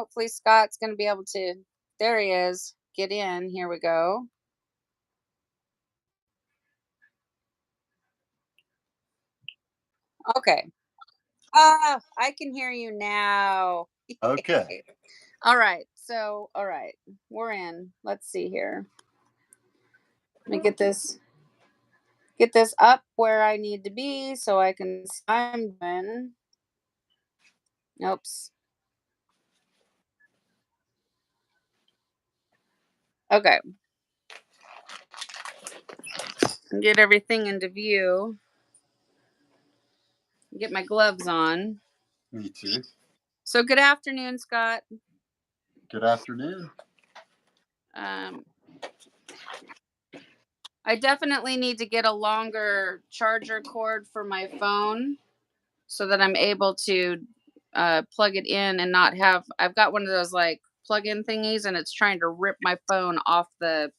Hopefully Scott's going to be able to, there he is, get in. Here we go. Okay. Ah, I can hear you now. Okay. All right. So, all right. We're in. Let's see here. Let me get this up where I need to be so I can I'm doing. Oops. Okay. Get everything into view. Get my gloves on. Me too. So, good afternoon, Scott. Good afternoon. Um, I definitely need to get a longer charger cord for my phone so that I'm able to plug it in and not have. I've got one of those like plug-in thingies, and it's trying to rip my phone off the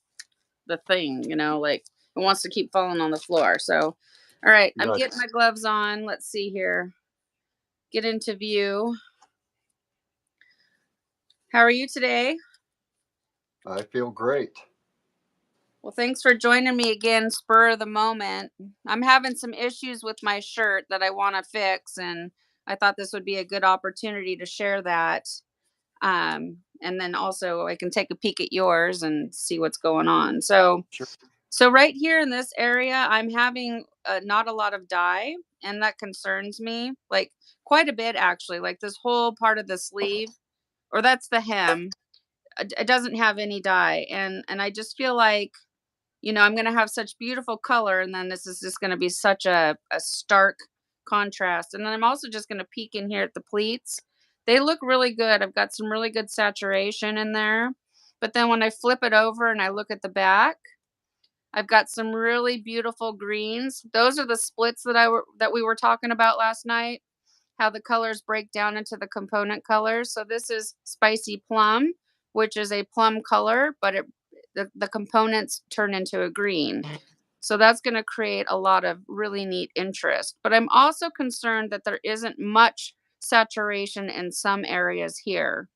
thing. Like it wants to keep falling on the floor. So, all right, I'm Gotcha. getting my gloves on. Let's see here. Get into view. How are you today? I feel great. Well, thanks for joining me again, spur of the moment. I'm having some issues with my shirt that I want to fix, and I thought this would be a good opportunity to share that. And then also I can take a peek at yours and see what's going on. So, Sure. so right here in this area, I'm having not a lot of dye, and that concerns me, like quite a bit actually. Like this whole part of the sleeve, or that's the hem, it doesn't have any dye, and I just feel like I'm going to have such beautiful color, and then this is just going to be such a stark contrast. And then I'm also just going to peek in here at the pleats. They look really good. I've got some really good saturation in there. But then when I flip it over and I look at the back, I've got some really beautiful greens. Those are the splits that we were talking about last night, how the colors break down into the component colors. So this is spicy plum, which is a plum color, but the components turn into a green. So that's going to create a lot of really neat interest. But I'm also concerned that there isn't much saturation in some areas here.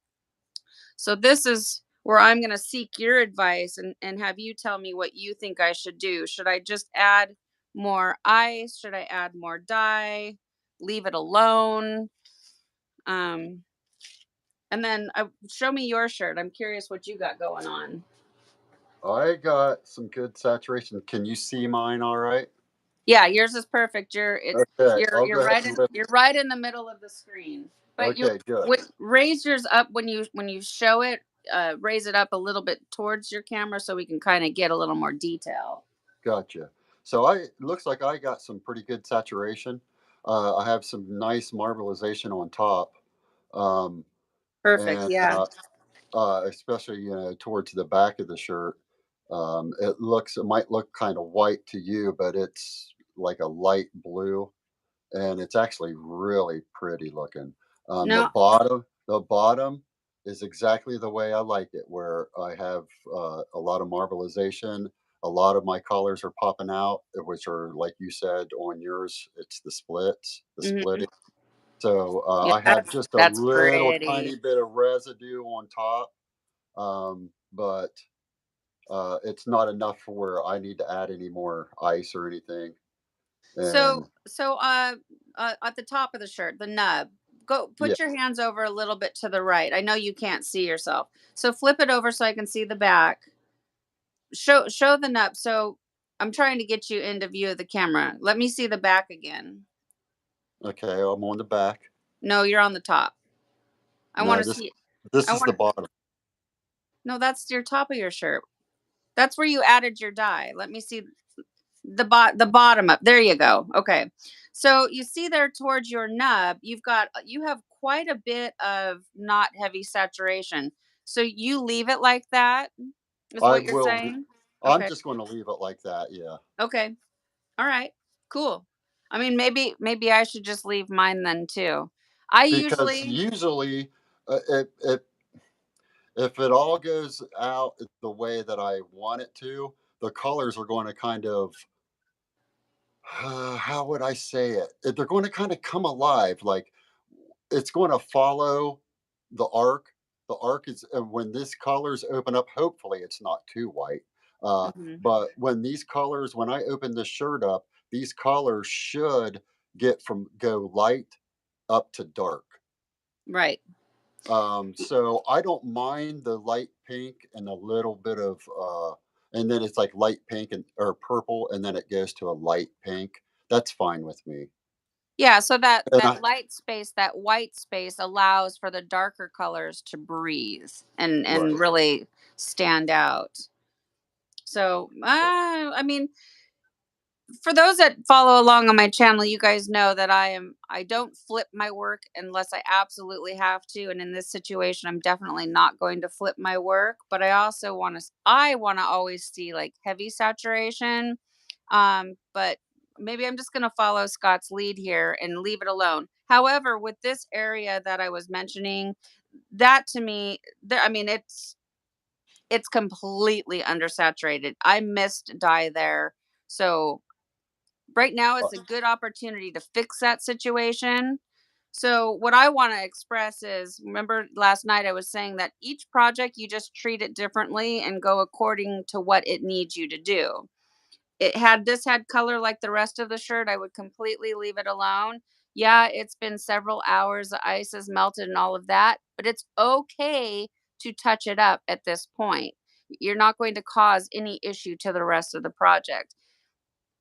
So this is where I'm going to seek your advice and have you tell me what you think I should do. Should I just add more ice? Should I add more dye? Leave it alone? Um, and then show me your shirt. I'm curious what you got going on. I got some good saturation. Can you see mine all right? Yeah, yours is perfect. Okay. I'll You're go ahead right and in lift. you're right in the middle of the screen. But Okay, good. raise yours up when you show it. Raise it up a little bit towards your camera so we can kind of get a little more detail. Gotcha. So looks like I got some pretty good saturation. I have some nice marbleization on top. Um, Perfect. and Yeah. especially towards the back of the shirt. It might look kind of white to you, but it's like a light blue, and it's actually really pretty looking. No. The bottom is exactly the way I like it, where I have a lot of marbleization. A lot of my colors are popping out, which are like you said on yours. It's the splits, the Mhm. splitting. So Yeah, I have just a that's little pretty. tiny bit of residue on top, but it's not enough for where I need to add any more ice or anything. And So at the top of the shirt, the nub, go yeah, put your hands over a little bit to the right. I know you can't see yourself. So flip it over so I can see the back. Show the nub. So I'm trying to get you into view of the camera. Let me see the back again. okay, I'm on the back. No, you're on the top. I want No, to this see. this I is the want. bottom. No, that's your top of your shirt. That's where you added your dye. Let me see the bottom up. There you go. Okay. So you see there towards your nub, you have quite a bit of not heavy saturation. So you leave it like that is I what you're will. saying? I'm Okay. just going to leave it like that. Yeah, Okay. All right. Cool. I mean, maybe I should just leave mine then too. I because usually usually, if it all goes out the way that I want it to, the colors are going to kind of how would I say it? They're going to kind of come alive. Like it's going to follow the arc. the arc is when this colors open up, hopefully it's not too white. Mhm. But when these colors, when I open this shirt up, these colors should get from go light up to dark. Right. So I don't mind the light pink and a little bit of and then it's like light pink and or purple and then it goes to a light pink. That's fine with me. Yeah, so that And that I light space, that white space allows for the darker colors to breathe and right. really stand out. So, I mean, for those that follow along on my channel, you guys know that I don't flip my work unless I absolutely have to, and in this situation I'm definitely not going to flip my work, but I also want to always see like heavy saturation. But maybe I'm just going to follow Scott's lead here and leave it alone. However, with this area that I was mentioning, that to me there, I mean, it's completely undersaturated. I missed dye there. So right now Uh, it's a good opportunity to fix that situation. So what I want to express is, remember last night I was saying that each project you just treat it differently and go according to what it needs you to do. It had this had color like the rest of the shirt, I would completely leave it alone. Yeah, it's been several hours, the ice has melted and all of that, but it's okay to touch it up at this point. You're not going to cause any issue to the rest of the project.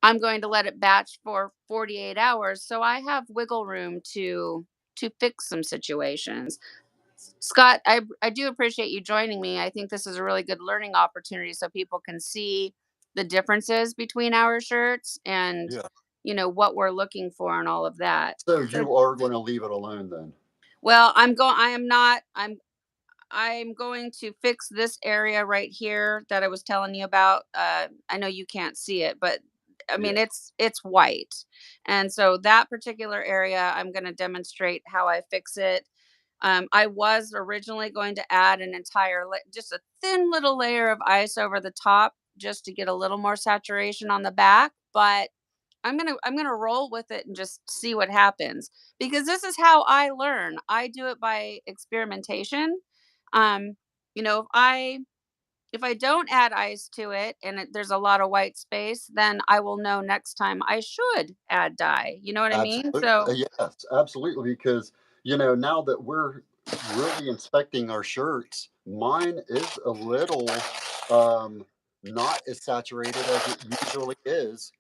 I'm going to let it batch for 48 hours so I have wiggle room to fix some situations. Scott, I do appreciate you joining me. I think this is a really good learning opportunity so people can see the differences between our shirts and yeah. what we're looking for and all of that. So So, you are going to leave it alone then. well, I am not I'm going to fix this area right here that I was telling you about. I know you can't see it, but I mean Yeah. it's white. And so that particular area I'm going to demonstrate how I fix it. I was originally going to add an entire just a thin little layer of ice over the top just to get a little more saturation on the back, but I'm gonna roll with it and just see what happens, because this is how I learn. I do it by experimentation. Um, if I don't add ice to it and there's a lot of white space, then I will know next time I should add dye. You know what I mean? Absolutely. So Yes, absolutely. Because, now that we're really inspecting our shirts, mine is a little not as saturated as it usually is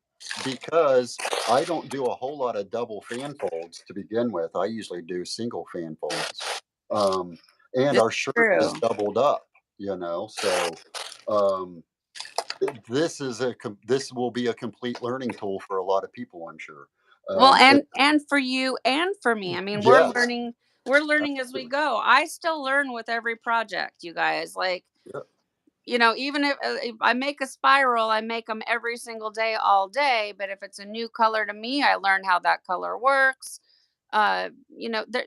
because I don't do a whole lot of double fan folds to begin with. I usually do single fan folds. Um, and this our is shirt is true. doubled up, so um, this will be a complete learning tool for a lot of people, I'm sure. Well, And and for you and for me. I mean, yes, we're learning as we absolutely. go. I still learn with every project, you guys. Like, Yeah, even if I make a spiral, I make them every single day, all day. But if it's a new color to me, I learn how that color works. There,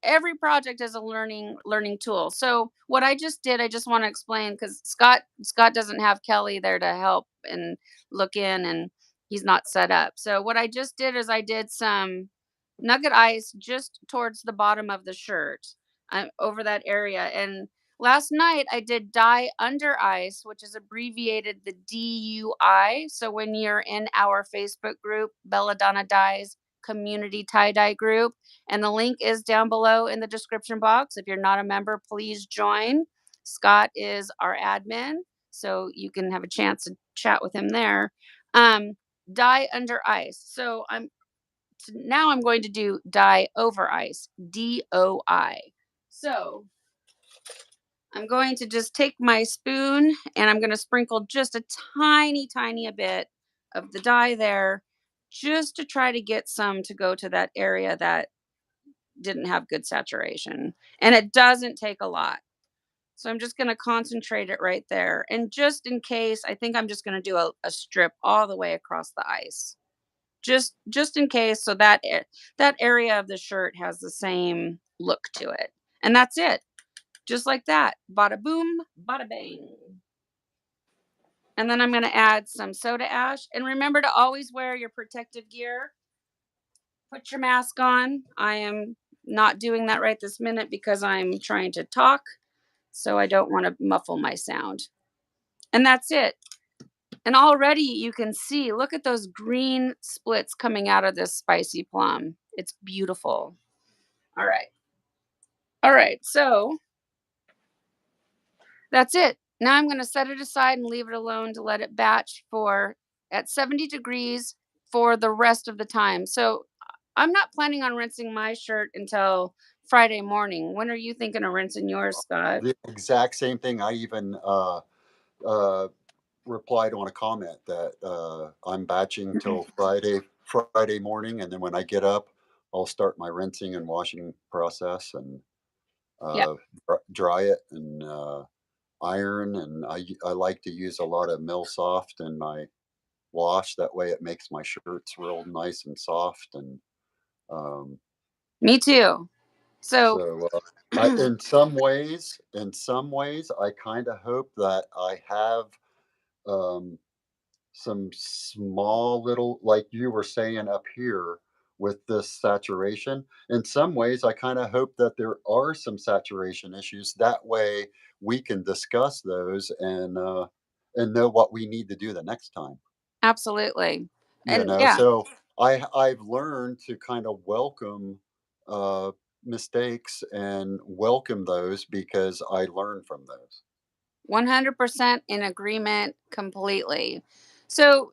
every project is a learning tool. So what I just did, I just want to explain, because Scott doesn't have Kelly there to help and look in, and he's not set up. So what I just did is I did some nugget ice just towards the bottom of the shirt, over that area. And last night I did dye under ice, which is abbreviated the DUI. So when you're in our Facebook group, Belladonna Dyes Community Tie Dye Group, and the link is down below in the description box. If you're not a member, please join. Scott is our admin, so you can have a chance to chat with him there. Um, Dye under ice. Now I'm going to do dye over ice, DOI. So I'm going to just take my spoon and I'm going to sprinkle just a tiny, tiny a bit of the dye there, just to try to get some to go to that area that didn't have good saturation. And it doesn't take a lot. So I'm just going to concentrate it right there. And just in case, I think I'm just going to do a strip all the way across the ice. Just in case, so that that area of the shirt has the same look to it. And that's it. Just like that. Bada boom, bada bang. And then I'm going to add some soda ash. And remember to always wear your protective gear. Put your mask on. I am not doing that right this minute because I'm trying to talk. so I don't want to muffle my sound. And that's it. And already you can see, look at those green splits coming out of this spicy plum. It's beautiful. All right. All right. So that's it. Now I'm going to set it aside and leave it alone to let it batch for at 70 degrees for the rest of the time. So I'm not planning on rinsing my shirt until Friday morning. When are you thinking of rinsing yours, Scott? The exact same thing. I even uh, replied on a comment that I'm batching till Friday morning, and then when I get up, I'll start my rinsing and washing process and Yeah, dry it and iron. And I like to use a lot of Mill Soft in my wash. That way, it makes my shirts real nice and soft. And um, me too. So, so, in some ways, I kind of hope that I have um, some small little, like you were saying up here with this saturation. In some ways, I kind of hope that there are some saturation issues. That way, we can discuss those and know what we need to do the next time. absolutely. You And know, yeah, so I've learned to kind of welcome uh, mistakes and welcome those because I learn from those. 100% in agreement completely. So,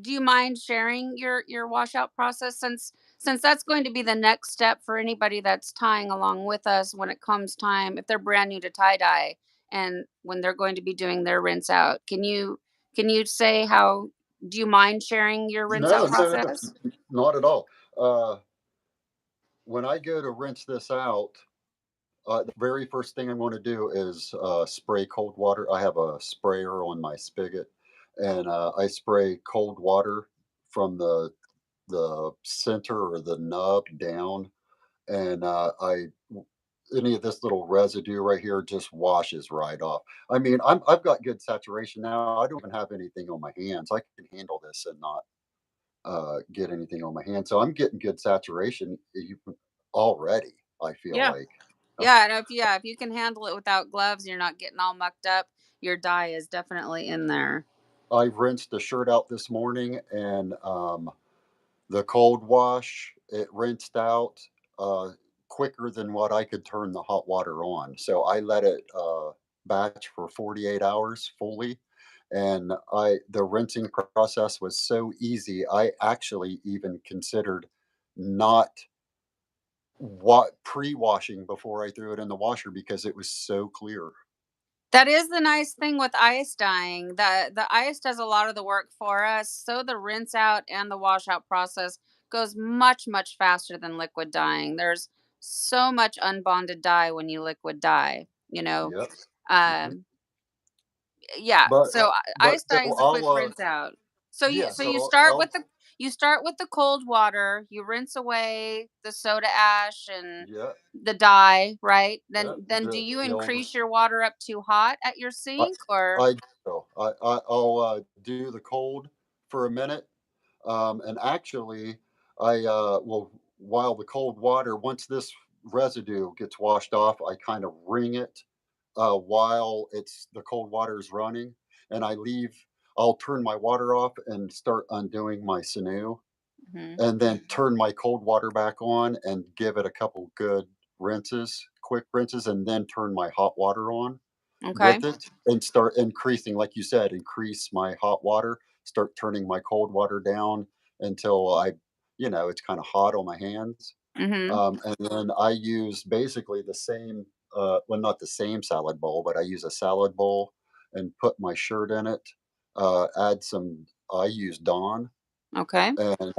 do you mind sharing your washout process, since that's going to be the next step for anybody that's tying along with us when it comes time, if they're brand new to tie dye and when they're going to be doing their rinse out. Can you say how, do you mind sharing your rinse No, out no, no, process? not at all. When I go to rinse this out, the very first thing I'm going to do is spray cold water. I have a sprayer on my spigot, and I spray cold water from the center or the nub down, and any of this little residue right here just washes right off. I mean, I've got good saturation now. I don't even have anything on my hands. I can handle this and not get anything on my hands. So I'm getting good saturation already. I feel Yeah. like. Yeah, and if you can handle it without gloves, you're not getting all mucked up. Your dye is definitely in there. I rinsed the shirt out this morning, and the cold wash it rinsed out uh, quicker than what I could turn the hot water on. So I let it batch for 48 hours fully, and I the rinsing process was so easy. I actually even considered not what pre-washing before I threw it in the washer because it was so clear. That is the nice thing with ice dyeing. The ice does a lot of the work for us. So the rinse out and the wash out process goes much, much faster than liquid dyeing. There's so much unbonded dye when you liquid dye, you know. Yep. hmm Um yeah, But so ice so dyeing is a quick rinse out. So you yeah. so So you start I'll with the cold water, you rinse away the soda ash and yeah the dye, right? Then yeah then do you the old increase your water up too hot at your I sink, or I do. I'll do the cold for a minute. And actually, I will while the cold water once this residue gets washed off, I kind of wring it while it's the cold water is running, and I leave. I'll turn my water off and start undoing my sinew, Mhm. and then turn my cold water back on and give it a couple good rinses, quick rinses, and then turn my hot water on Okay. with it and start increasing, like you said, increase my hot water, start turning my cold water down until it's kind of hot on my hands. Mhm. And then I use basically the same, well, not the same salad bowl, but I use a salad bowl and put my shirt in it. I use Dawn Okay. and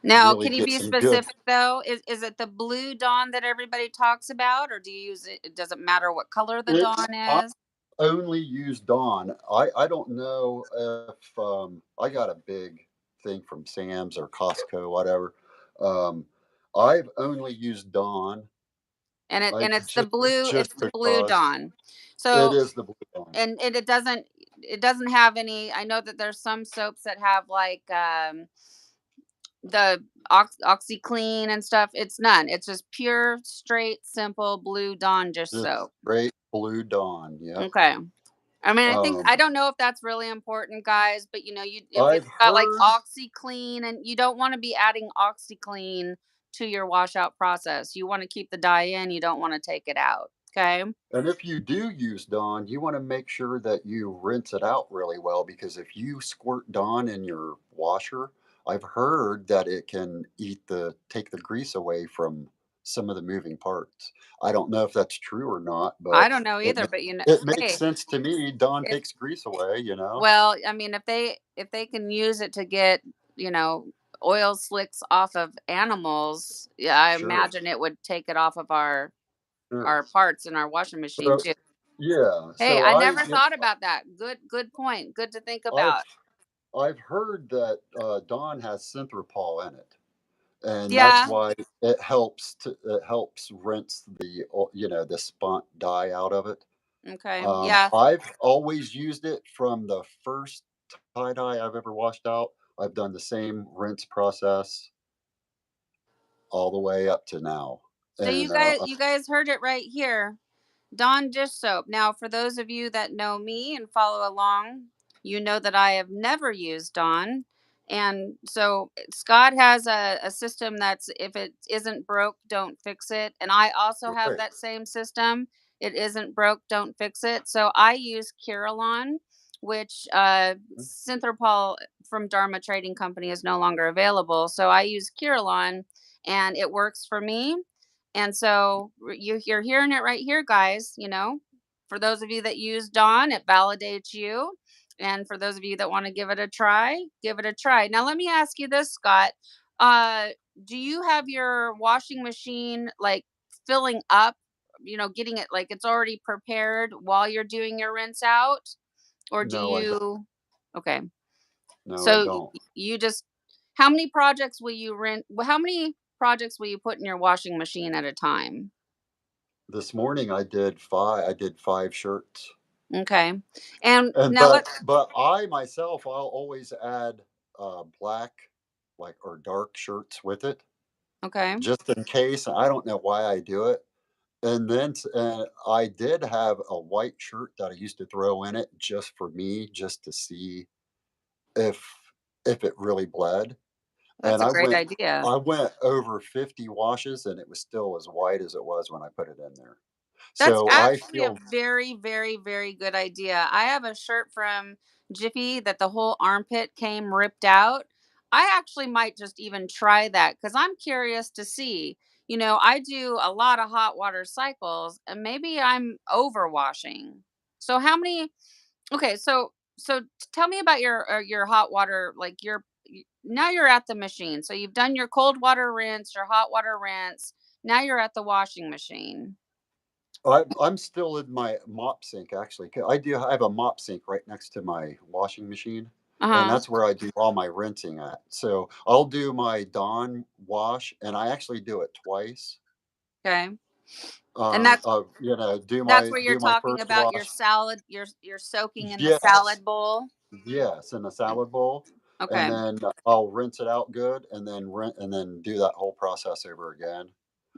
Now, really can you get be some good. specific though? Is it the blue dawn that everybody talks about, or do you use it? It doesn't matter what color the It's dawn I is. only use Dawn. I don't know if I got a big thing from Sam's or Costco, whatever. Um, I've only used Dawn. And it I and it's the just blue. just It's the blue because dawn. it So is the blue Dawn. and it doesn't have any. I know that there's some soaps that have like the OxyClean and stuff. It's none. It's just pure, straight, simple blue Dawn dish Just soap. straight Blue Dawn, yep. Okay. I mean, Um, I don't know if that's really important, guys, but you if it's I've got like heard OxyClean, and you don't want to be adding OxyClean to your washout process. You want to keep the dye in, you don't want to take it out. Okay. and if you do use Dawn, you wanna make sure that you rinse it out really well because if you squirt Dawn in your washer, I've heard that it can take the grease away from some of the moving parts. I don't know if that's true or not, I but don't know it either, ma but it makes hey, sense to me. Dawn if takes grease away, you know? well, I mean, if they can use it to get, you know, oil slicks off of animals, yeah, I Sure, imagine it would take it off of sure. our parts in our washing machine So too. yeah, Hey, so I never thought about that. Good point. Good to think I've about. I've heard that, Dawn has synthropol in it, and that's Yeah. why it helps rinse the spont dye out of it. Okay. Yeah. I've always used it from the first tie-dye I've ever washed out. I've done the same rinse process all the way up to now, So and, you guys heard it right here. Dawn dish soap. Now, for those of you that know me and follow along, you know that I have never used Dawn. And so Scott has a system that's if it isn't broke, don't fix it. And I also have right. that same system. It isn't broke, don't fix it. So I use Curalon, which Synthropol from Dharma Trading Company is no longer available. So I use Curalon and it works for me. And so you're hearing it right here, guys. You know, for those of you that use Dawn, it validates you. And for those of you that want to give it a try, give it a try. Now, let me ask you this, Scott. Uh, do you have your washing machine like filling up, you know, getting it like it's already prepared while you're doing your rinse out? Or do No, I don't. you, okay. No, I So don't. you just, how many projects will you rent? How many projects will you put in your washing machine at a time? This morning I did 5 shirts. Okay. And And now let but I myself, I'll always add, black, or dark shirts with it, okay. just in case. I don't know why I do it. And then I did have a white shirt that I used to throw in it just for me, just to see if it really bled. That's And a great idea. I went over 50 washes, and it was still as white as it was when I put it in there. That's So I actually a feel very, very, very good idea. I have a shirt from Jiffy that the whole armpit came ripped out. I actually might just even try that because I'm curious to see. You know, I do a lot of hot water cycles and maybe I'm overwashing. So how many okay, tell me about your hot water like now you're at the machine. So you've done your cold water rinse, your hot water rinse. Now you're at the washing machine. I'm still in my mop sink, actually. I have a mop sink right next to my washing machine, and Uh-huh. that's where I do all my rinsing at. So I'll do my Dawn wash, and I actually do it twice. Okay. And that's Do where you're my talking first about your wash. salad, you're soaking in the Yes, salad bowl. yes, in a salad bowl, and Okay. then I'll rinse it out good, and then do that whole process over again.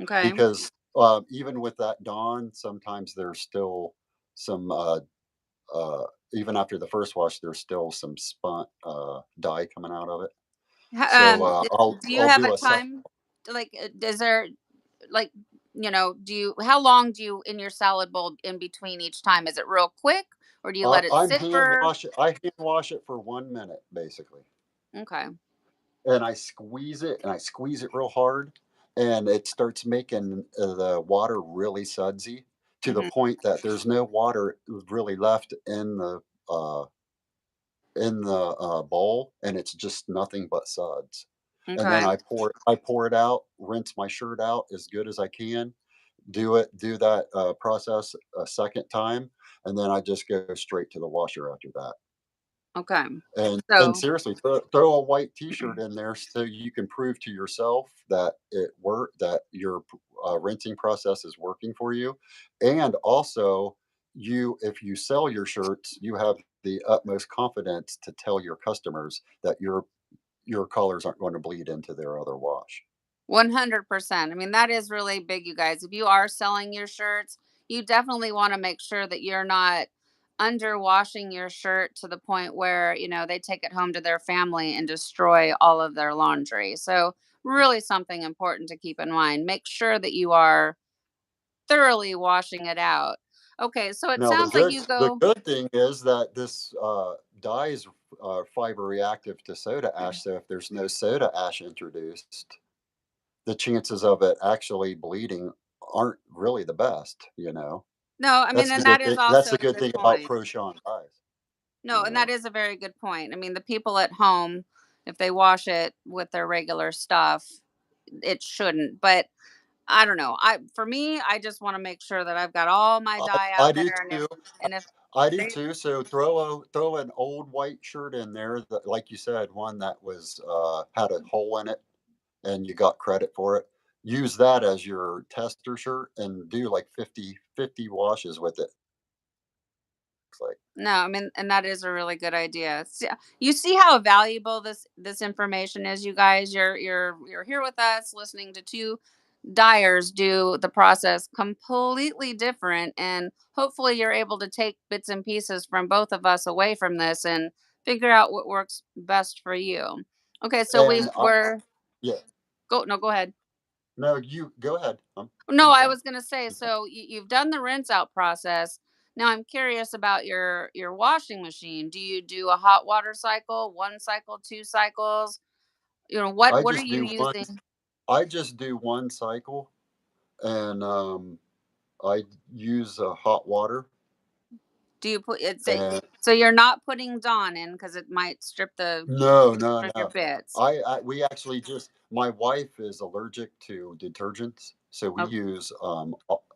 Okay. Because even with that Dawn, sometimes there's still some uh, even after the first wash, there's still some dye coming out of it. So Do you I'll have a do a sec. time like is there like you know, do you how long do you in your salad bowl in between each time? Is it real quick or do you let it sit for I hand wash it for 1 minute basically, okay. and I squeeze it real hard, and it starts making the water really sudsy to the Hmm. point that there's no water really left uh, in the bowl, and it's just nothing but suds. And then Okay. I pour it out, rinse my shirt out as good as I can, do that process a second time, and then I just go straight to the washer after that. Okay. And So seriously, throw a white T-shirt in there so you can prove to yourself that that your rinsing process is working for you, and also if you sell your shirts, you have the utmost confidence to tell your customers that your colors aren't going to bleed into their other wash. 100%. I mean, that is really big, you guys. If you are selling your shirts, you definitely want to make sure that you're not underwashing your shirt to the point where, they take it home to their family and destroy all of their laundry. So, really something important to keep in mind. Make sure that you are thoroughly washing it out. Okay, so it Now sounds like you the go. good thing is that this dye is fiber reactive to soda ash. So if there's no soda ash introduced, the chances of it actually bleeding aren't really the best. No, I mean, That's the and good that is thing. That's also the a good good thing about point. Pro-Shon dyes. No, You and that know, is a very good point. I mean, the people at home, if they wash it with their regular stuff, it shouldn't. But I don't know. For me, I just want to make sure that I've got all my dye I out do there, and if too. and if I do they too. So throw an old white shirt in there that, like you said, one that was had a hole in it, and you got credit for it. Use that as your tester shirt and do like 50 washes with it. It's like, no, I mean, and that is a really good idea. You see how valuable this information is, you guys. You're here with us, listening to two dyers do the process completely different, and hopefully you're able to take bits and pieces from both of us away from this and figure out what works best for you. Okay, so we and were yeah, go no, go ahead. no, you go ahead. No, I'm I sorry. was going to say, so you've done the rinse out process. Now I'm curious about your washing machine. Do you do a hot water cycle, one cycle, two cycles? I What are just you do one. using? I just do one cycle, and I use hot water, Do you put it's a and so you're not putting Dawn in because it might strip the no, no, from your no. bits. We actually just my wife is allergic to detergents, so we Oh, use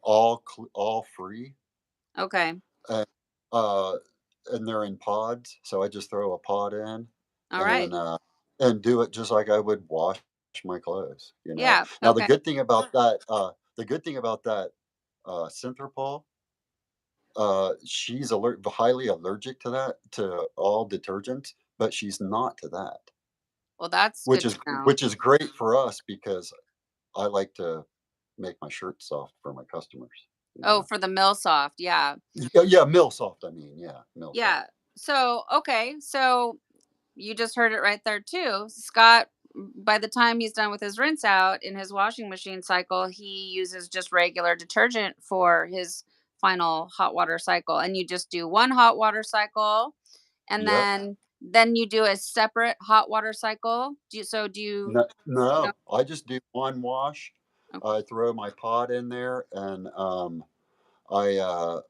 all free, okay. and uh, and they're in pods. So I just throw a pod in, All right. and uh, and do it just like I would wash my clothes. Yeah. Now Okay. the good thing about that Synthropol, she's highly allergic to that, to all detergents, but she's not to that. Well, that's Which good to is know. which is great for us because I like to make my shirts soft for my customers, you Oh, know? for the Millsoft. Yeah. Yeah, yeah, Millsoft, I mean, yeah, Millsoft. Yeah. So, okay. So you just heard it right there too. Scott, by the time he's done with his rinse out in his washing machine cycle, he uses just regular detergent for his final hot water cycle. And you just do one hot water cycle, and Yep. then you do a separate hot water cycle. Do you No, no, no, I just do one wash. oh, I throw my pot in there, and, I,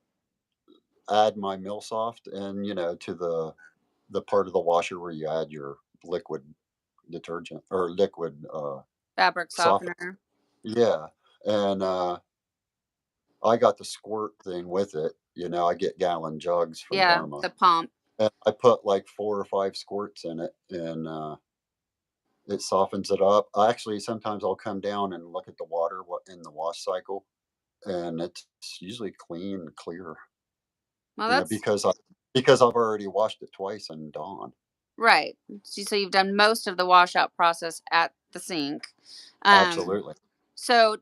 add my Millsoft and, to the part of the washer where you add your liquid detergent or liquid, fabric softener. softener? Yeah, and, I got the squirt thing with it. I get gallon jugs from Yeah, Dharma, the pump. and I put like 4 or 5 squirts in it, and, it softens it up. I actually sometimes I'll come down and look at the water in the wash cycle, and it's usually clean and clear, Well, that's because I've already washed it twice in Dawn. right. So you've done most of the washout process at the sink. Um, Absolutely. so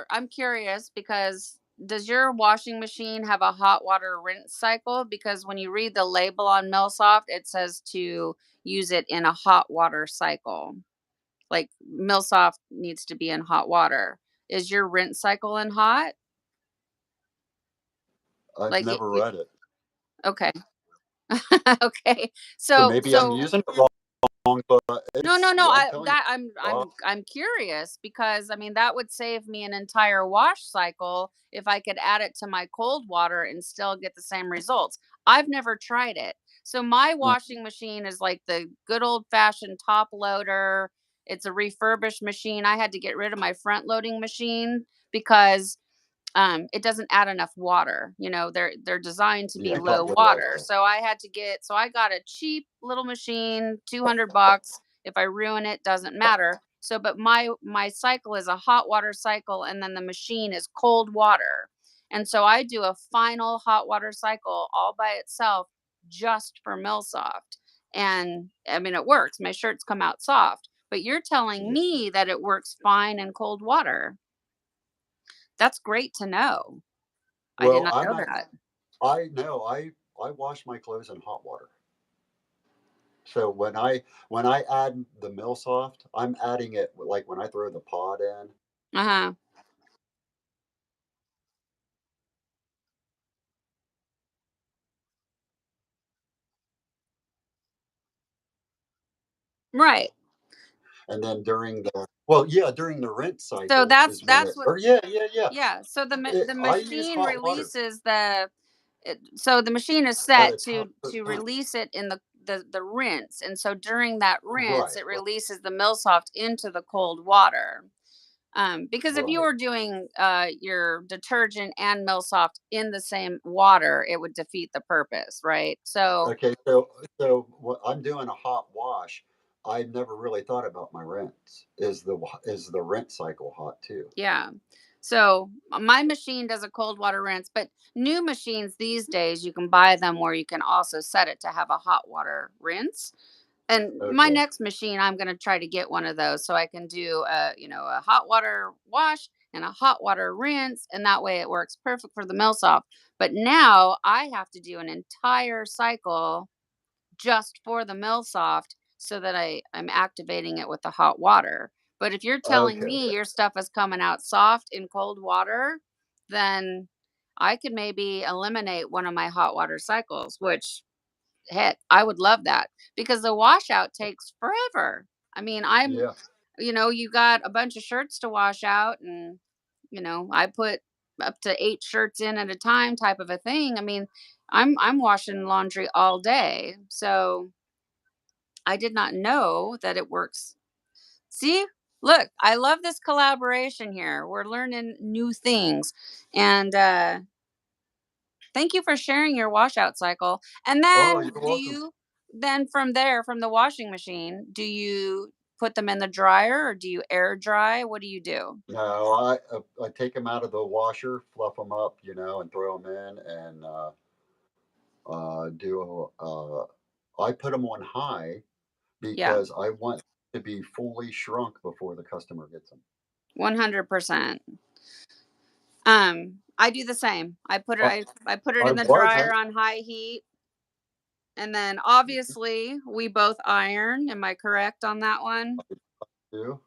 I'm curious because does your washing machine have a hot water rinse cycle? Because when you read the label on Millsoft, it says to use it in a hot water cycle. Like Millsoft needs to be in hot water. Is your rinse cycle in hot? I've Like never read it, okay. Okay. so So maybe I'm so using it wrong, but No, no, it's no. I'm I telling you, that raw. I'm curious because I mean that would save me an entire wash cycle if I could add it to my cold water and still get the same results. I've never tried it. So my Mm, washing machine is like the good old fashioned top loader. It's a refurbished machine. I had to get rid of my front loading machine because it doesn't add enough water. They're designed to yeah, be I got low rid of water. So I got a cheap little machine, $200. If I ruin it, doesn't matter. So, but my cycle is a hot water cycle, and then the machine is cold water, and so I do a final hot water cycle all by itself, just for Millsoft. And I mean, it works. My shirts come out soft. But you're telling Yeah. me that it works fine in cold water. That's great to know. I did Well, not I'm know at that. I know I wash my clothes in hot water. So when I add the Millsoft, I'm adding it like when I throw the pod in. Uh-huh. Right. And then during the well, yeah, during the rinse So cycle that's is when that's it what or yeah, yeah, yeah. yeah, so the I use machine hot water releases so the machine is at set a to 10%. release it in the rinse, and so during that rinse, Right, it right, releases the Millsoft into the cold water. Because if you right. were doing your detergent and Millsoft in the same water, it would defeat the purpose, right? So Okay, so what I'm doing a hot wash, I never really thought about my rinse. Is the rinse cycle hot too? yeah. So my machine does a cold water rinse, but new machines these days, you can buy them where you can also set it to have a hot water rinse. And my Okay, next machine, I'm going to try to get one of those so I can do a hot water wash and a hot water rinse, and that way it works perfect for the Millsoft. But now I have to do an entire cycle just for the Millsoft so that I'm activating it with the hot water. But if you're telling okay, me your stuff is coming out soft in cold water, then I could maybe eliminate one of my hot water cycles, which heck, I would love that because the washout takes forever. I mean, yeah. you got a bunch of shirts to wash out, and, I put up to 8 shirts in at a time type of a thing. I mean, I'm washing laundry all day. So I did not know that it works. See, look, I love this collaboration here. We're learning new things. And thank you for sharing your washout cycle. And Oh, then you're welcome. from there, from the washing machine, do you put them in the dryer or do you air dry? What do you do? No, I take them out of the washer, fluff them up, and throw them in, and do. I put them on high Yeah, because I want to be fully shrunk before the customer gets them. 100%. I do the same. I, I put it I in the wasn't. dryer on high heat, and then obviously we both iron. Am I correct on that one? Do.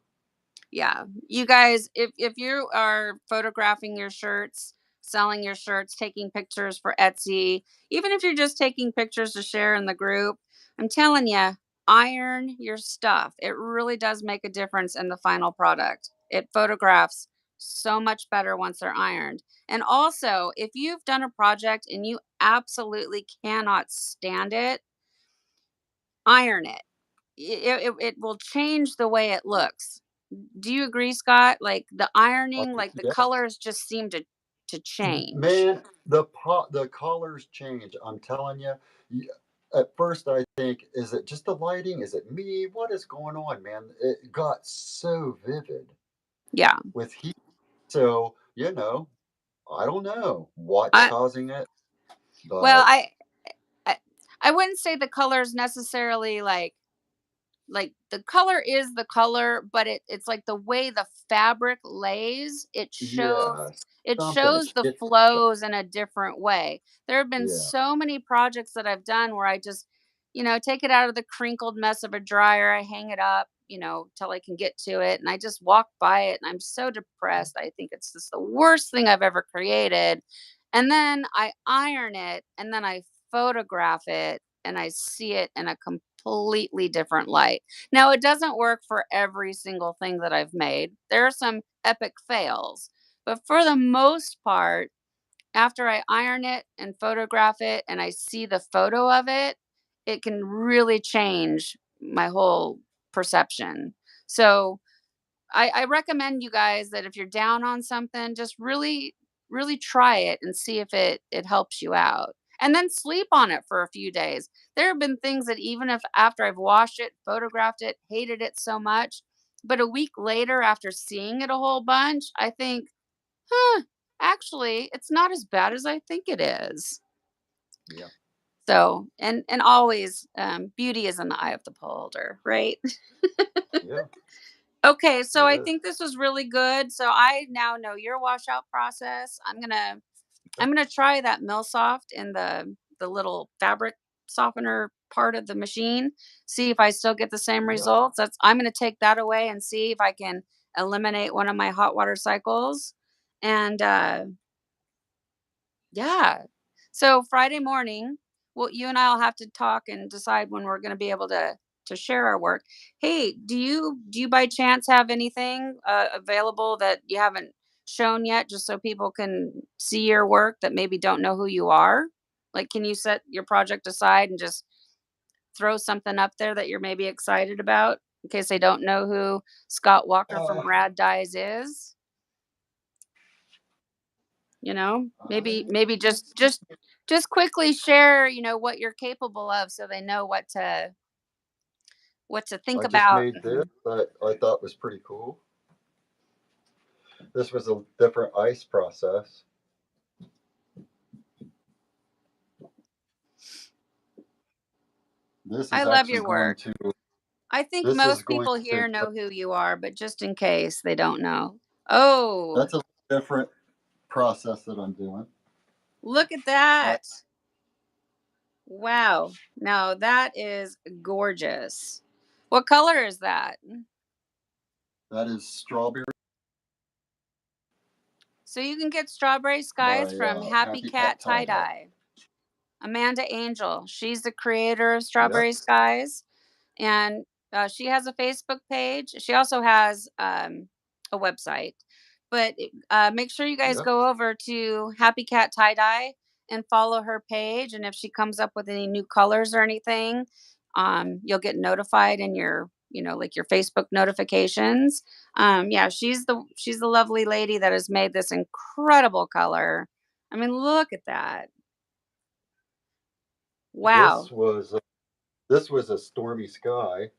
Yeah, you guys, if you are photographing your shirts, selling your shirts, taking pictures for Etsy, even if you're just taking pictures to share in the group, I'm telling you, iron your stuff. It really does make a difference in the final product. It photographs so much better once they're ironed. And also, if you've done a project and you absolutely cannot stand it, iron it. It will change the way it looks. Do you agree, Scott? Like the Uh, ironing, like the yeah. colors just seem to change. Man, the colors change. I'm telling you. At first, I think, is it just the lighting? Is it me? What is going on, man? It got so vivid Yeah. with heat. So, I don't know what's I causing it, well, but I I wouldn't say the colors necessarily like the color is the color, but it's like the way the fabric lays, yeah, it something shows is the shit. flows in a different way. There have been Yeah. so many projects that I've done where I just, take it out of the crinkled mess of a dryer, I hang it up, till I can get to it, and I just walk by it and I'm so depressed. I think it's just the worst thing I've ever created. And then I iron it and then I photograph it and I see it in a completely different light. Now, it doesn't work for every single thing that I've made. There are some epic fails, but for the most part, after I iron it and photograph it and I see the photo of it, it can really change my whole perception. So, I recommend you guys that if you're down on something, just really, really try it and see if it helps you out. And then sleep on it for a few days. There have been things that even if after I've washed it, photographed it, hated it so much, but a week later after seeing it a whole bunch, I think, huh, actually, it's not as bad as I think it is. Yeah. So, and always, beauty is in the eye of the beholder, right? Yeah, Okay, so it I is. think this was really good. So I now know your washout process. Okay. I'm gonna try that Millsoft in the little fabric softener part of the machine. See if I still get the same Yeah. results. I'm gonna take that away and see if I can eliminate one of my hot water cycles. And yeah. So Friday morning, well, you and I'll have to talk and decide when we're going to be able to share our work. Hey, do you by chance have anything available that you haven't shown yet, just so people can see your work that maybe don't know who you are? Like, can you set your project aside and just throw something up there that you're maybe excited about in case they don't know who Scott Walker Uh, from Rad Dyes is? Maybe I maybe just quickly share, what you're capable of so they know what to think I just about. made this that I thought was pretty cool. This was a different ice process. This I is love actually your going work. to. I think This is most going people to. here know who you are, but just in case they don't know. Oh, That's a different process that I'm doing. look at Uh, that. Wow. Now that is gorgeous. What color is that? that is strawberry So you can get Strawberry Skies by from Happy Happy Cat Cat Tie Tie Dye. Dye. Amanda Angel. She's the creator of Yep. Strawberry Skies, and she has a Facebook page. She also has a website. But make sure you guys Yep. go over to Happy Cat Tie Dye and follow her page. And if she comes up with any new colors or anything, you'll get notified in your, like your Facebook notifications. Yeah, she's the lovely lady that has made this incredible color. I mean, look at that. This Wow. was uh, this was a stormy sky,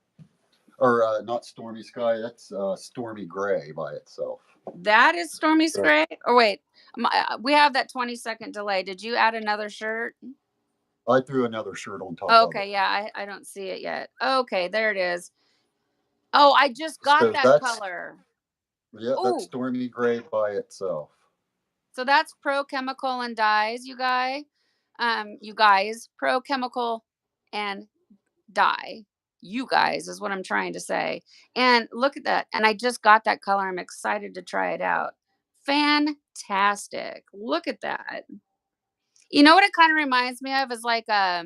or not stormy sky. That's stormy gray by itself. That is Stormy So Spray? Or wait, we have that 20-second delay. Did you add another shirt? I threw another shirt on top Oh, of it. okay, yeah, I don't see it yet. Okay, there it is. Oh, I just got So that that's color. yeah, that's Oh, stormy gray by itself. so that's Pro Chemical and Dyes, you guys, Pro Chemical and Dye. You guys is what I'm trying to say. And look at that. And I just got that color. I'm excited to try it out. Fantastic. Look at that. You know what it kind of reminds me of is like a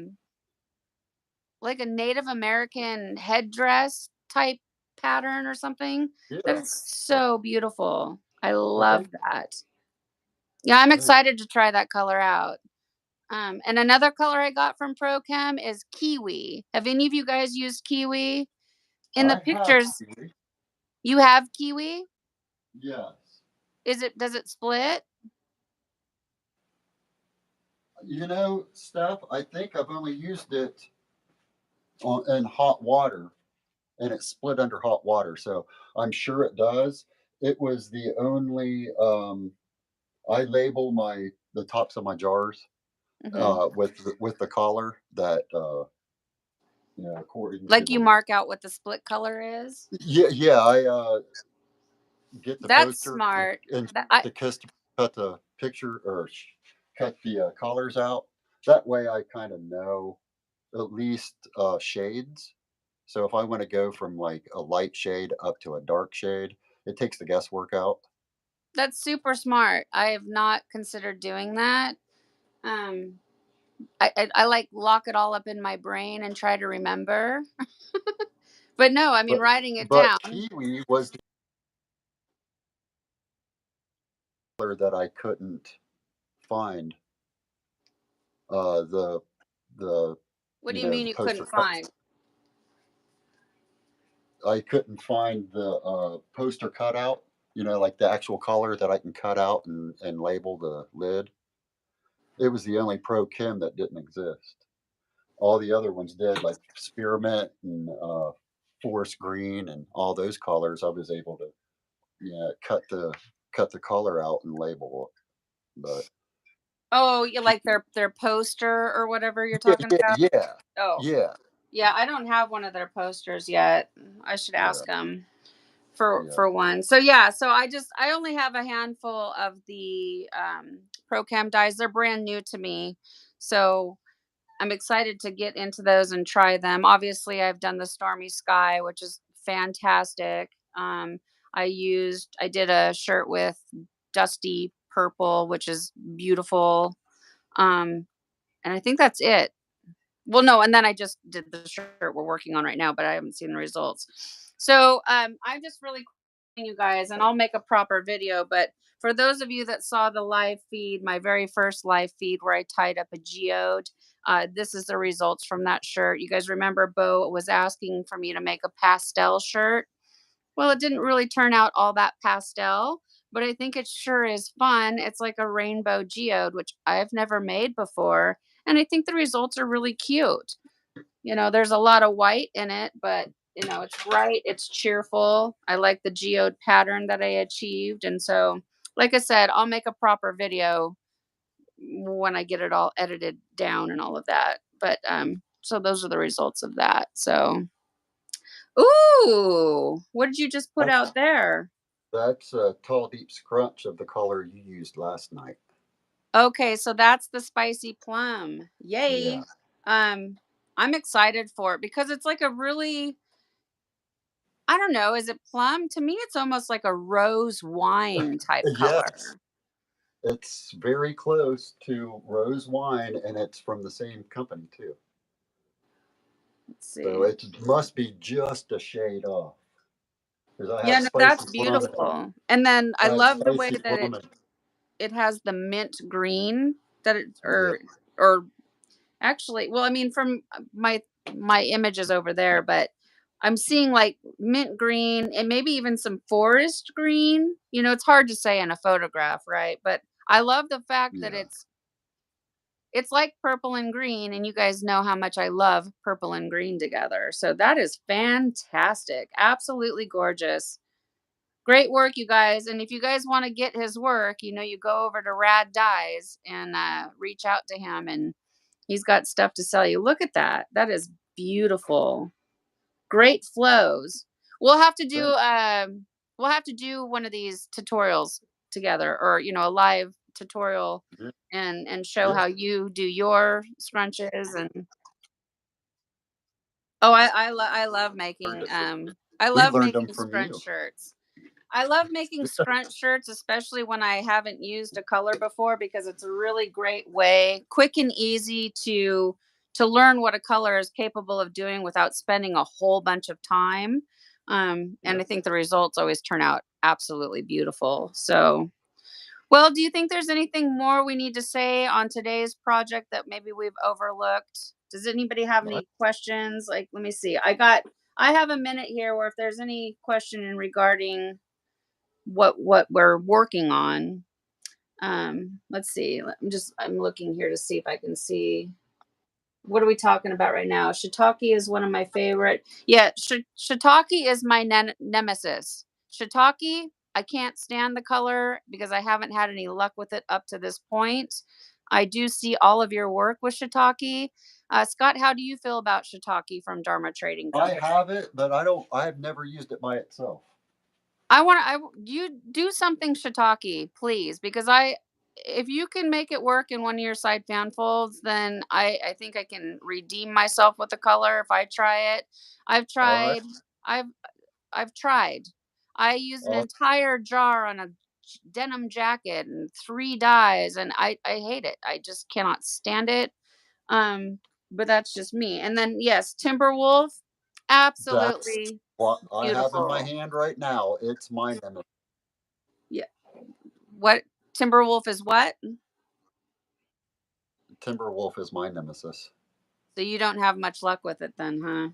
Native American headdress type pattern or something. That Yeah. is so beautiful. I Okay. love that. Yeah, I'm Thanks. excited to try that color out. And another color I got from ProChem is kiwi. Have any of you guys used kiwi? In the I have pictures, kiwi. you have kiwi? Yes. Does it split? Steph, I think I've only used it in hot water, and it split under hot water. So I'm sure it does. It was the only. I label the tops of my jars Hmm. with the collar that according to Like you the. mark out what the split color is? Yeah. I get the That's poster smart. and That I to cut the picture or cut the colors out. That way, I kind of know at least shades. So if I want to go from like a light shade up to a dark shade, it takes the guesswork out. that's super smart. I have not considered doing that. Um I like lock it all up in my brain and try to remember. But no, I mean But writing it but down. kiwi was the color that I couldn't find. The What do you mean the you poster couldn't cut. find? I couldn't find the poster cutout. Like the actual color that I can cut out and label the lid. It was the only Pro Chem that didn't exist. All the other ones did, like spearmint and forest green and all those colors. I was able to cut the color out and label it. But Oh, you like their poster or whatever you're Yeah, talking yeah, about? yeah, Oh, yeah, yeah, I don't have one of their posters yet. I should yeah, ask them for yeah. one. So yeah, so I only have a handful of the Pro Cam dyes. They're brand new to me. So I'm excited to get into those and try them. Obviously, I've done the Stormy Sky, which is fantastic. I did a shirt with Dusty Purple, which is beautiful. Um, and I think that's it. Well, no, and then I just did the shirt we're working on right now, but I haven't seen the results. So I'm just really you guys, and I'll make a proper video. But for those of you that saw the live feed, my very first live feed where I tied up a geode, this is the results from that shirt. You guys remember Bo was asking for me to make a pastel shirt? Well, it didn't really turn out all that pastel, but I think it sure is fun. It's like a rainbow geode, which I've never made before. And I think the results are really cute. There's a lot of white in it, but it's bright, it's cheerful. I like the geode pattern that I achieved. And so, like I said, I'll make a proper video when I get it all edited down and all of that. But so those are the results of that. So, ooh, what did you just put That's out there? that's a tall, deep scrunch of the color you used last night. Okay, so that's the spicy plum. Yeah, Yay. Um, I'm excited for it because it's like a really, I don't know, is it plum? To me, it's almost like a rose wine type yes, color. it's very close to rose wine, and it's from the same company too. Let's So see. it must be just a shade off. Because I Yeah, had no, spicy that's plum, beautiful. And then I I had love the way spicy that plum, and it has the mint green that it yeah, or actually, well, I mean from my images over there, but I'm seeing like mint green and maybe even some forest green. It's hard to say in a photograph, right? But I love the fact that yeah, it's like purple and green, and you guys know how much I love purple and green together. So that is fantastic. Absolutely gorgeous. Great work, you guys. And if you guys want to get his work, you go over to Rad Dyes and reach out to him, and he's got stuff to sell you. Look at that. That is beautiful. Great flows. We'll have to do thanks. one of these tutorials together, or a live tutorial, Yeah, and show yeah, how you do your scrunches. And oh, learned it from I we love learned them making from scrunch you. shirts. I love making scrunch shirts, especially when I haven't used a color before, because it's a really great way, quick and easy to learn what a color is capable of doing without spending a whole bunch of time. And Yeah. I think the results always turn out absolutely beautiful. So, well, do you think there's anything more we need to say on today's project that maybe we've overlooked? Does anybody have I, any questions? Like, let me see. I have a minute here where if there's any question in regarding what we're working on. Let's see. I'm looking here to see if I can see what are we talking about right now. Shiitake is one of my favorite. Yeah, shiitake is my nemesis. Shiitake, I can't stand the color because I haven't had any luck with it up to this point. I do see all of your work with shiitake. Scott, how do you feel about shiitake from Dharma Trading I Company? have it, but I don't. I have never used it by itself. You do something shiitake, please, because if you can make it work in one of your side fan folds, then I think I can redeem myself with the color if I try it. I've All right. tried, I've, I've tried. I used an Uh, entire jar on a denim jacket and three dyes, and I hate it. I just cannot stand it. But that's just me. And then yes, Timberwolf, that's absolutely what I have in my beautiful. hand right now. It's my nemesis. Yeah. What Timberwolf is what? Timberwolf is my nemesis. So you don't have much luck with it then, huh?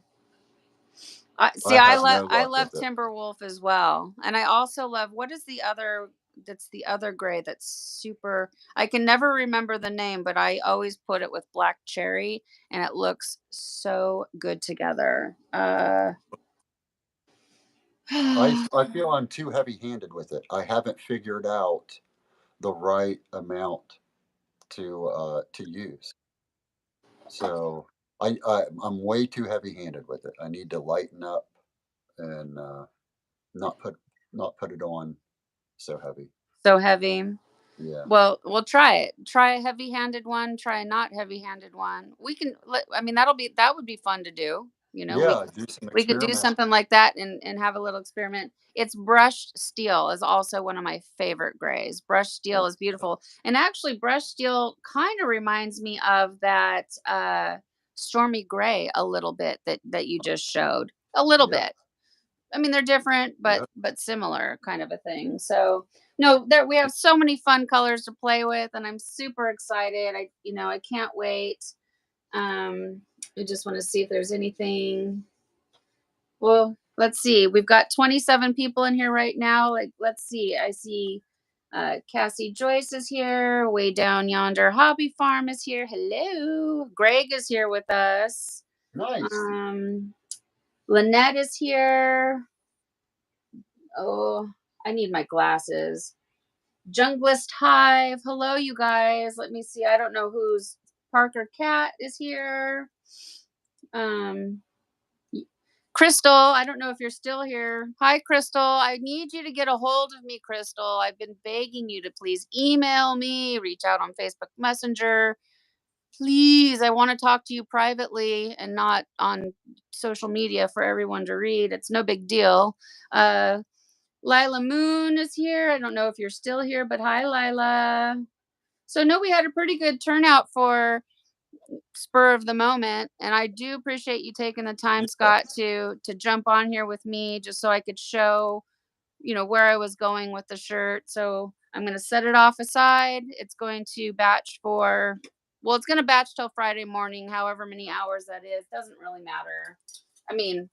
See, I I have love no I luck love with it. Timberwolf as well, and I also love what is the other? That's the other gray that's super. I can never remember the name, but I always put it with black cherry, and it looks so good together. I feel I'm too heavy handed with it. I haven't figured out the right amount to use. So I'm way too heavy-handed with it. I need to lighten up and not put not put it on so heavy. So heavy. Yeah. Well, we'll try it. Try a heavy-handed one, try a not heavy-handed one. I mean, that would be fun to do. Yeah, do some We could do experiments. something like that and have a little experiment. It's brushed steel is also one of my favorite grays. Brushed steel Yeah. is beautiful. And actually brushed steel kind of reminds me of that stormy gray a little bit that you just showed. A little Yep. bit. I mean, they're different, Yep. but similar kind of a thing. So no, there we have so many fun colors to play with, and I'm super excited. I can't wait. Um, I just want to see if there's anything. Well, let's see. We've got 27 people in here right now. Like, let's see. I see Cassie Joyce is here. Way down yonder, Hobby Farm is here. Hello. Greg is here with us. Nice. Um, Lynette is here. Oh, I need my glasses. Junglist Hive. Hello, you guys. Let me see. I don't know who's Parker Cat is here. Um, Crystal, I don't know if you're still here. Hi, Crystal. I need you to get a hold of me, Crystal. I've been begging you to please email me, reach out on Facebook Messenger. Please, I want to talk to you privately and not on social media for everyone to read. It's no big deal. Uh, Lila Moon is here. I don't know if you're still here, but hi, Lila. So, no, we had a pretty good turnout for spur of the moment, and I do appreciate you taking the time, Scott, Yes. to jump on here with me just so I could show, where I was going with the shirt. So I'm going to set it off aside. It's going to batch for, well, it's going to batch till Friday morning, however many hours that is. Doesn't really matter. I mean,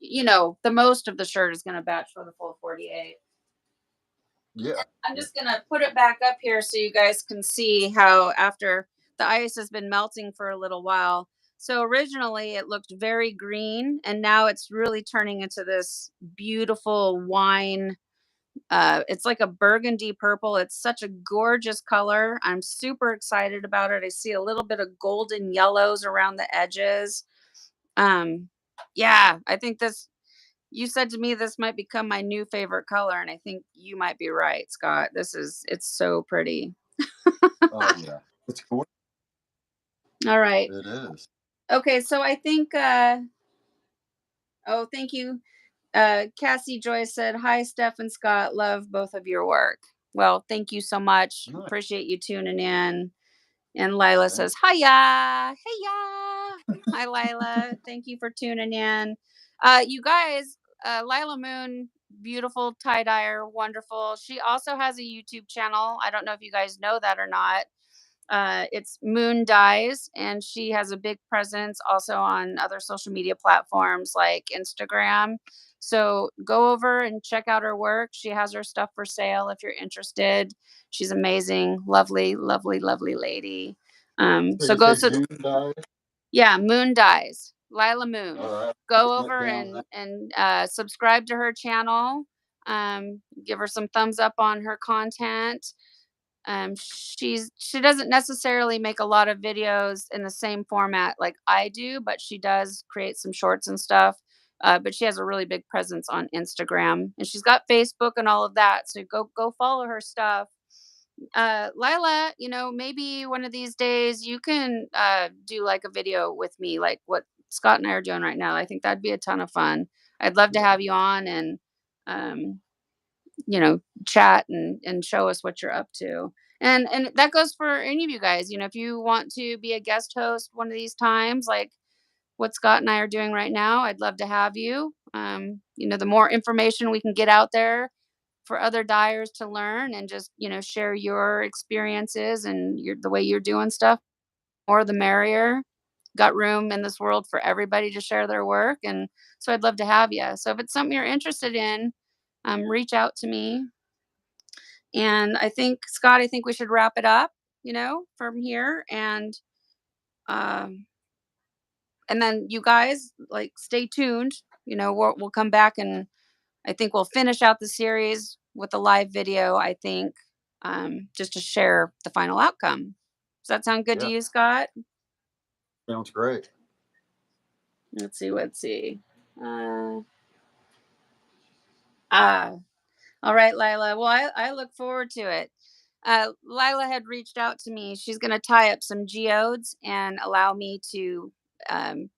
the most of the shirt is going to batch for the full 48. Yeah. I'm just gonna put it back up here so you guys can see how after the ice has been melting for a little while. So originally it looked very green and now it's really turning into this beautiful wine. It's like a burgundy purple. It's such a gorgeous color. I'm super excited about it. I see a little bit of golden yellows around the edges. Um, yeah, I think this you said to me this might become my new favorite color, and I think you might be right, Scott. It's so pretty. Oh yeah. It's cool. All right. It is. Okay, so I think oh, thank you. Cassie Joy said, "Hi Steph and Scott, love both of your work." Well, thank you so much. Nice. Appreciate you tuning in. And Lila Thank says, "Hiya, heya." Hi, Lila. Thank you for tuning in. You guys, Lila Moon, beautiful tie dyer, wonderful. She also has a YouTube channel. I don't know if you guys know that or not. It's Moon Dyes, and she has a big presence also on other social media platforms like Instagram. So go over and check out her work. She has her stuff for sale if you're interested. She's amazing, lovely, lovely, lovely lady. So So you go say so Moon died? yeah, Moon Dyes, Lila Moon. All right. Go Written that over down. and subscribe to her channel. Give her some thumbs up on her content. She doesn't necessarily make a lot of videos in the same format like I do, but she does create some shorts and stuff. But she has a really big presence on Instagram, and she's got Facebook and all of that. So go follow her stuff. Lila, maybe one of these days you can do like a video with me, like what Scott and I are doing right now. I think that'd be a ton of fun. I'd love to Yeah. have you on and um, chat and show us what you're up to. And that goes for any of you guys. If you want to be a guest host one of these times, like what Scott and I are doing right now, I'd love to have you. The more information we can get out there for other dyers to learn and just, share your experiences and the way you're doing stuff, more the merrier. Got room in this world for everybody to share their work. And so I'd love to have you. So if it's something you're interested in, reach out to me. And I think, Scott, I think we should wrap it up, from here. Um, and then you guys like stay tuned. We'll come back and I think we'll finish out the series with a live video. I think just to share the final outcome. Does that sound good to Yeah. you, Scott? Sounds great. Let's see. Let's see. Uh, ah, all right, Lila. Well, I look forward to it. Lila had reached out to me. She's going to tie up some geodes and allow me to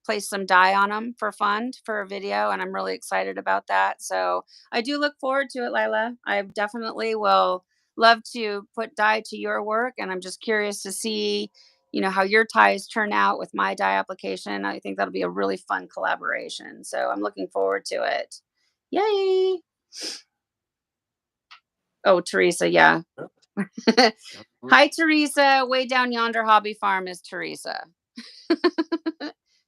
place some dye on them for fun for a video. And I'm really excited about that. So I do look forward to it, Lila. I definitely will love to put dye to your work. And I'm just curious to see, how your ties turn out with my dye application. I think that'll be a really fun collaboration. So I'm looking forward to it. Yay. Oh, Teresa. Yeah. Yep. Hi, Teresa. Way down yonder hobby farm is Teresa.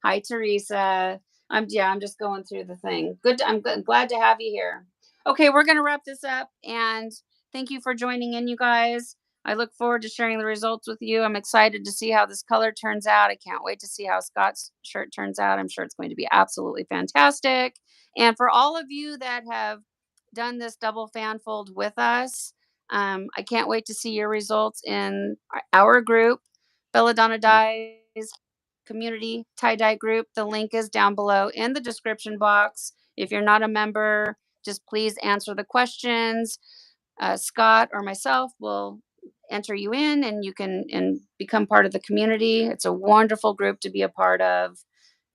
Hi, Teresa. I'm just going through the thing. Good. Glad to have you here. Okay, we're gonna wrap this up, and thank you for joining in, you guys. I look forward to sharing the results with you. I'm excited to see how this color turns out. I can't wait to see how Scott's shirt turns out. I'm sure it's going to be absolutely fantastic. And for all of you that have done this double fan fold with us, I can't wait to see your results in our group, Belladonna Mhm. Dyes community tie-dye group. The link is down below in the description box. If you're not a member, just please answer the questions. Scott or myself will enter you in, and you can become part of the community. It's a wonderful group to be a part of,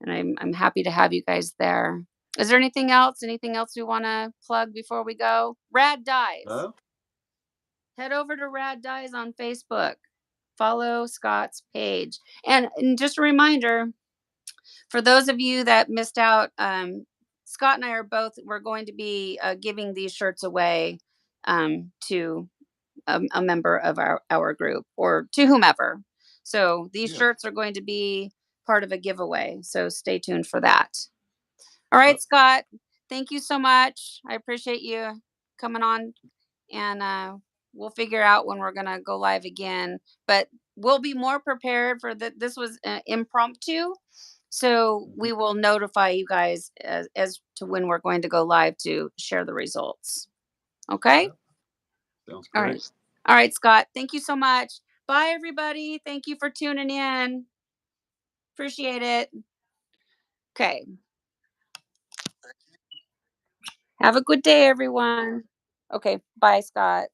and I'm happy to have you guys there. Is there anything else? Anything else we want to plug before we go? Rad Dyes. No? Head over to Rad Dyes on Facebook. Follow Scott's page. And just a reminder, for those of you that missed out, Scott and I are both, we're going to be giving these shirts away to a member of our group or to whomever. So these Yeah. shirts are going to be part of a giveaway. So stay tuned for that. All right, Yep. Scott, thank you so much. I appreciate you coming on, and we'll figure out when we're going to go live again. But we'll be more prepared for that. This was impromptu. So Mhm. we will notify you guys as to when we're going to go live to share the results. Okay. Yep. Sounds All great. right. All right, Scott. Thank you so much. Bye, everybody. Thank you for tuning in. Appreciate it. Okay. Have a good day, everyone. Okay. Bye, Scott.